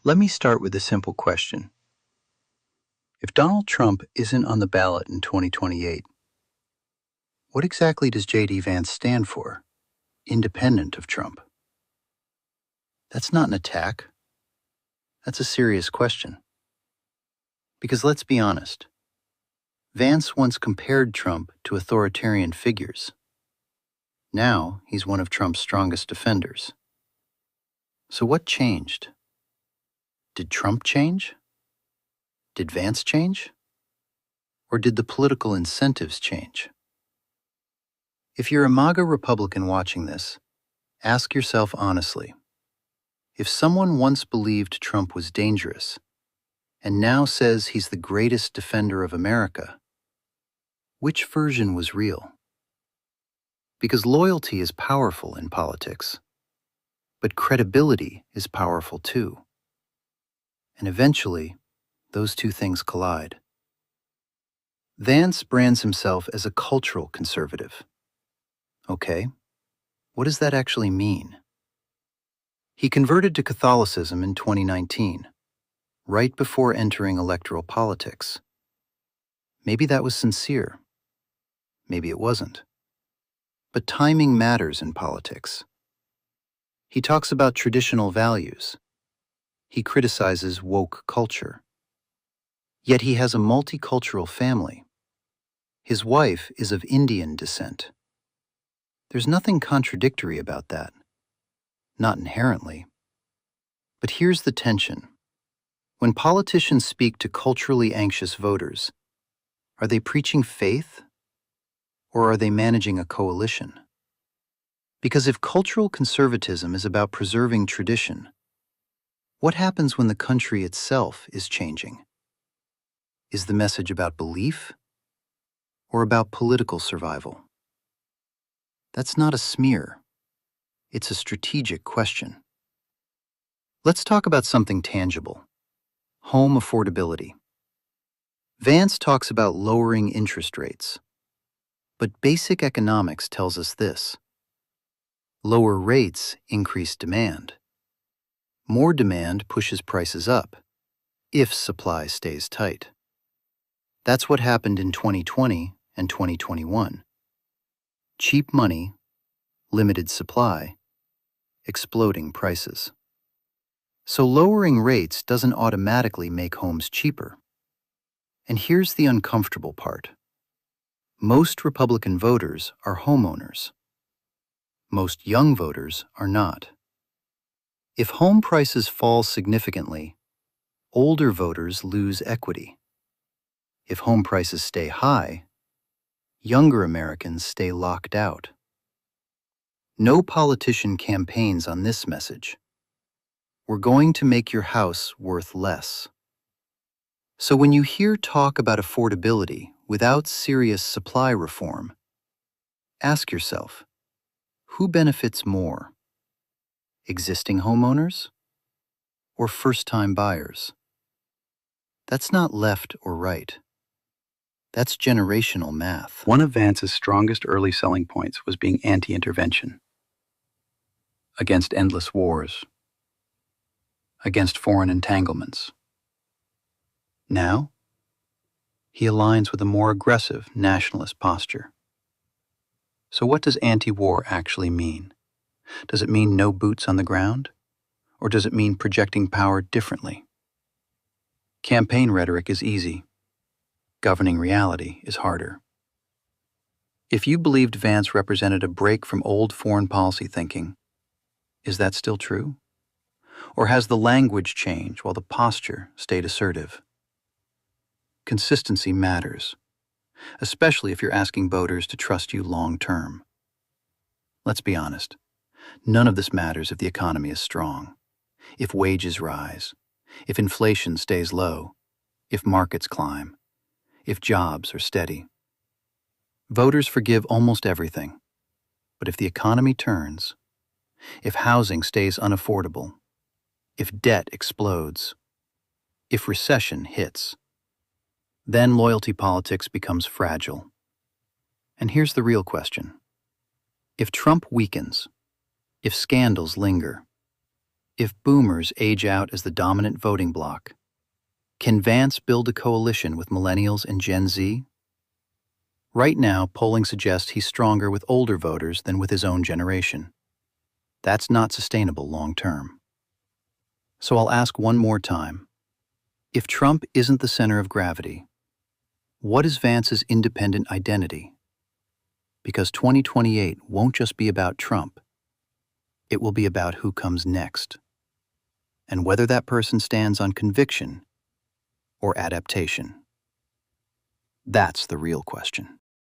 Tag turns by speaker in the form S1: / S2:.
S1: Let me start with a simple question. If Donald Trump isn't on the ballot in 2028, what exactly does J.D. Vance stand for, independent of Trump? That's not an attack. That's a serious question. Because let's be honest, Vance once compared Trump to authoritarian figures. Now he's one of Trump's strongest defenders. So what changed? Did Trump change? Did Vance change? Or did the political incentives change? If you're a MAGA Republican watching this, ask yourself honestly, if someone once believed Trump was dangerous and now says he's the greatest defender of America, which version was real? Because loyalty is powerful in politics, but credibility is powerful too. And eventually, those two things collide. Vance brands himself as a cultural conservative. Okay, what does that actually mean? He converted to Catholicism in 2019, right before entering electoral politics. Maybe that was sincere. Maybe it wasn't. But timing matters in politics. He talks about traditional values. He criticizes woke culture. Yet he has a multicultural family. His wife is of Indian descent. There's nothing contradictory about that. Not inherently. But here's the tension. When politicians speak to culturally anxious voters, are they preaching faith? Or are they managing a coalition? Because if cultural conservatism is about preserving tradition, what happens when the country itself is changing? Is the message about belief or about political survival? That's not a smear. It's a strategic question. Let's talk about something tangible: home affordability. Vance talks about lowering interest rates. But basic economics tells us this: lower rates increase demand. More demand pushes prices up, if supply stays tight. That's what happened in 2020 and 2021. Cheap money, limited supply, exploding prices. So lowering rates doesn't automatically make homes cheaper. And here's the uncomfortable part. Most Republican voters are homeowners. Most young voters are not. If home prices fall significantly, older voters lose equity. If home prices stay high, younger Americans stay locked out. No politician campaigns on this message. We're going to make your house worth less. So when you hear talk about affordability without serious supply reform, ask yourself, who benefits more? Existing homeowners or first-time buyers? That's not left or right. That's generational math.
S2: One of Vance's strongest early selling points was being anti-intervention, against endless wars, against foreign entanglements. Now, he aligns with a more aggressive nationalist posture. So what does anti-war actually mean? Does it mean no boots on the ground? Or does it mean projecting power differently? Campaign rhetoric is easy. Governing reality is harder. If you believed Vance represented a break from old foreign policy thinking, is that still true? Or has the language changed while the posture stayed assertive? Consistency matters, especially if you're asking voters to trust you long-term. Let's be honest, none of this matters if the economy is strong, if wages rise, if inflation stays low, if markets climb, if jobs are steady. Voters forgive almost everything, but if the economy turns, if housing stays unaffordable, if debt explodes, if recession hits, then loyalty politics becomes fragile. And here's the real question. If Trump weakens, if scandals linger, If boomers age out as the dominant voting bloc, can Vance build a coalition with millennials and Gen Z? Right now, polling suggests he's stronger with older voters than with his own generation. That's not sustainable long term. So I'll ask one more time. If Trump isn't the center of gravity, what is Vance's independent identity? Because 2028 won't just be about Trump. It will be about who comes next, and whether that person stands on conviction or adaptation. That's the real question.